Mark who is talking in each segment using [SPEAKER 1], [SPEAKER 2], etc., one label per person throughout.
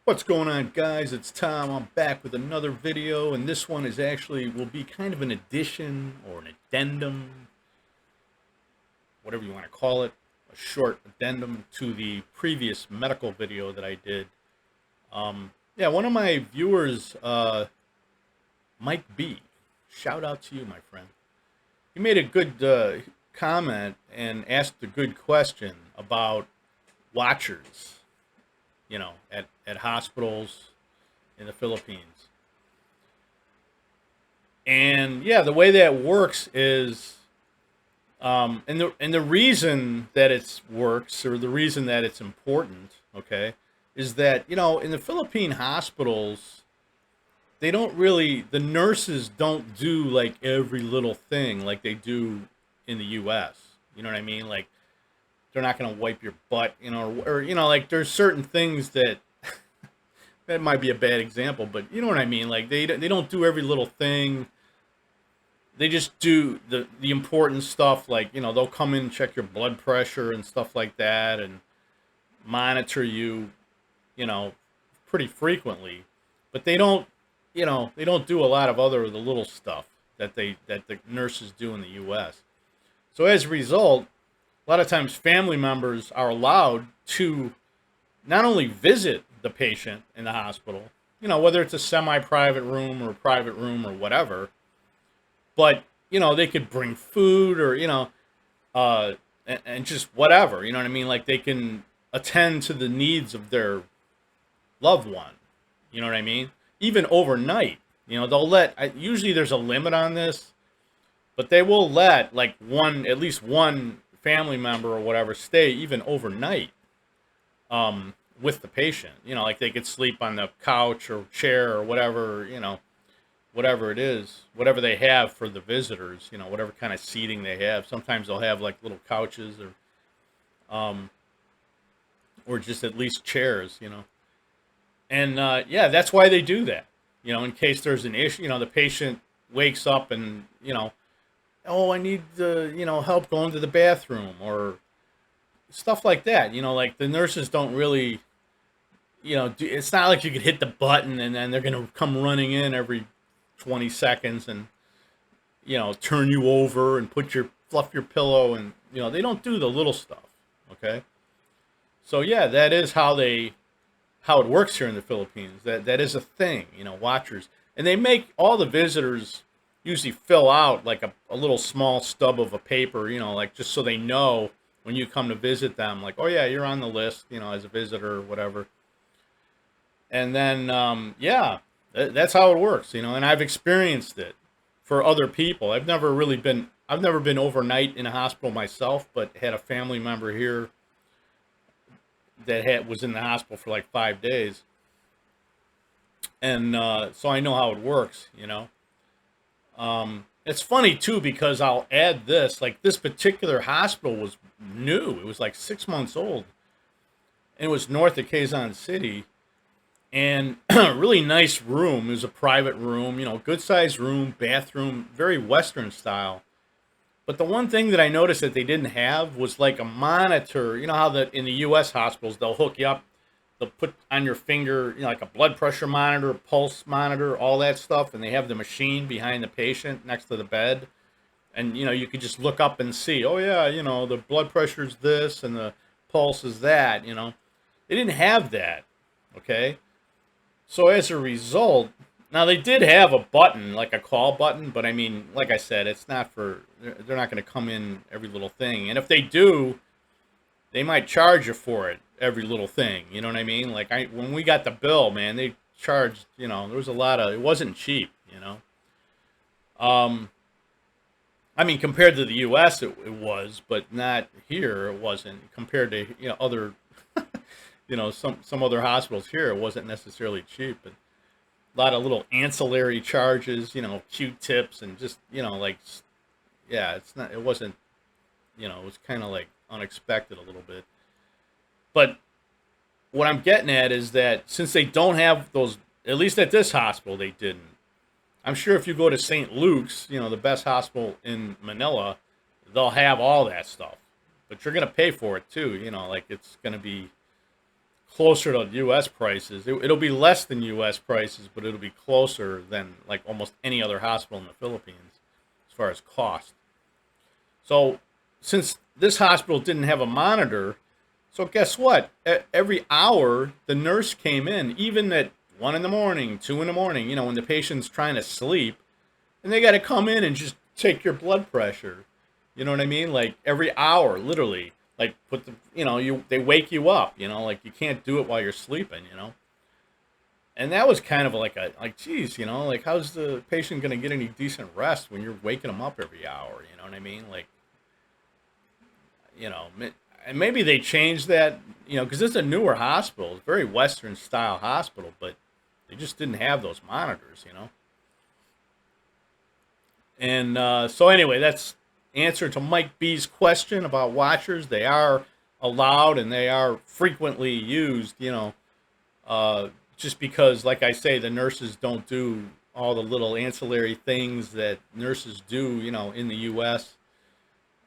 [SPEAKER 1] What's going on, guys? It's Tom. I'm back with another video, and this one will be kind of an addition or an addendum, whatever you want to call it, a short addendum to the previous medical video that I did. Yeah, one of my viewers, Mike B. Shout out to you, my friend. He made a good comment and asked a good question about watchers, at hospitals in the Philippines. And yeah, the way that works is, and the reason that it works, or the reason that it's important, okay, is that in the Philippine hospitals, the nurses don't do like every little thing like they do in the U.S. You know what I mean? Like they're not going to wipe your butt, or like there's certain things that that might be a bad example, but you know what I mean. Like they don't do every little thing. They just do the important stuff. Like they'll come in and check your blood pressure and stuff like that, and monitor you, you know, pretty frequently. But they don't do a lot of the little stuff that the nurses do in the U.S. So as a result, a lot of times family members are allowed to not only visit the patient in the hospital, whether it's a semi-private room or a private room or whatever, but they could bring food or and just whatever, you know what I mean? Like they can attend to the needs of their loved one, you know what I mean? Even overnight, they'll usually there's a limit on this, but they will let like at least one family member or whatever stay even overnight with the patient. Like they could sleep on the couch or chair or whatever, whatever it is, whatever they have for the visitors, whatever kind of seating they have. Sometimes they'll have like little couches um, or just at least chairs, And yeah, that's why they do that. In case there's an issue, the patient wakes up and, oh, I need help going to the bathroom or stuff like that. Like the nurses don't really, it's not like you could hit the button and then they're going to come running in every 20 seconds and, turn you over and fluff your pillow. And, they don't do the little stuff. Okay. So yeah, that is how it works here in the Philippines. That is a thing, watchers. And they make all the visitors usually fill out like a little small stub of a paper, like just so they know when you come to visit them, like, oh yeah, you're on the list, as a visitor or whatever. And then, yeah, that's how it works, and I've experienced it for other people. I've never been overnight in a hospital myself, but had a family member here that was in the hospital for like 5 days. And so I know how it works, It's funny too because I'll add this, like this particular hospital was new. It was like 6 months old. And it was north of Quezon City, and a really nice room. It was a private room, good sized room, bathroom, very Western style. But the one thing that I noticed that they didn't have was like a monitor. You know how in the U.S. hospitals they'll hook you up, they'll put on your finger, like a blood pressure monitor, pulse monitor, all that stuff, and they have the machine behind the patient next to the bed, and you could just look up and see, oh yeah, the blood pressure's this and the pulse is that. They didn't have that. Okay, so as a result, now they did have a button, like a call button, but I mean, like I said, it's not for, they're not going to come in every little thing. And if they do, they might charge you for it, every little thing. You know what I mean? Like when we got the bill, man, they charged, there was it wasn't cheap, Um, I mean, compared to the U.S., it was, but not here. It wasn't compared to, other, some other hospitals here. It wasn't necessarily cheap, but a lot of little ancillary charges, Q-tips and just, like, yeah, it wasn't, it was kind of like unexpected a little bit. But what I'm getting at is that since they don't have those, at least at this hospital, they didn't. I'm sure if you go to St. Luke's, the best hospital in Manila, they'll have all that stuff. But you're going to pay for it too, like it's going to be closer to U.S. prices. It'll be less than U.S. prices, but it'll be closer than like almost any other hospital in the Philippines as far as cost. So since this hospital didn't have a monitor, so guess what? Every hour the nurse came in, even at 1 in the morning, 2 in the morning, when the patient's trying to sleep, and they got to come in and just take your blood pressure. You know what I mean? Like every hour, literally. Like put the, they wake you up. Like you can't do it while you're sleeping. And that was kind of like, geez, like how's the patient gonna get any decent rest when you're waking them up every hour? You know what I mean? Like, you know, and maybe they changed that, because it's a newer hospital, it's a very Western style hospital, but they just didn't have those monitors. And so anyway, that's answer to Mike B's question about watchers. They are allowed and they are frequently used, just because, like I say, the nurses don't do all the little ancillary things that nurses do, in the U.S.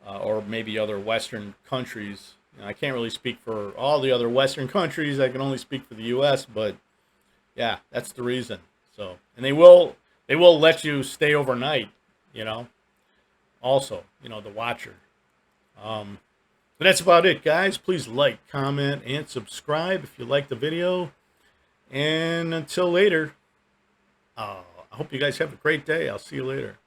[SPEAKER 1] Or maybe other Western countries. I can't really speak for all the other Western countries. I can only speak for the U.S. But yeah, that's the reason. So, and they will let you stay overnight. Also, the watcher. But that's about it, guys. Please like, comment, and subscribe if you like the video. And until later, I hope you guys have a great day. I'll see you later.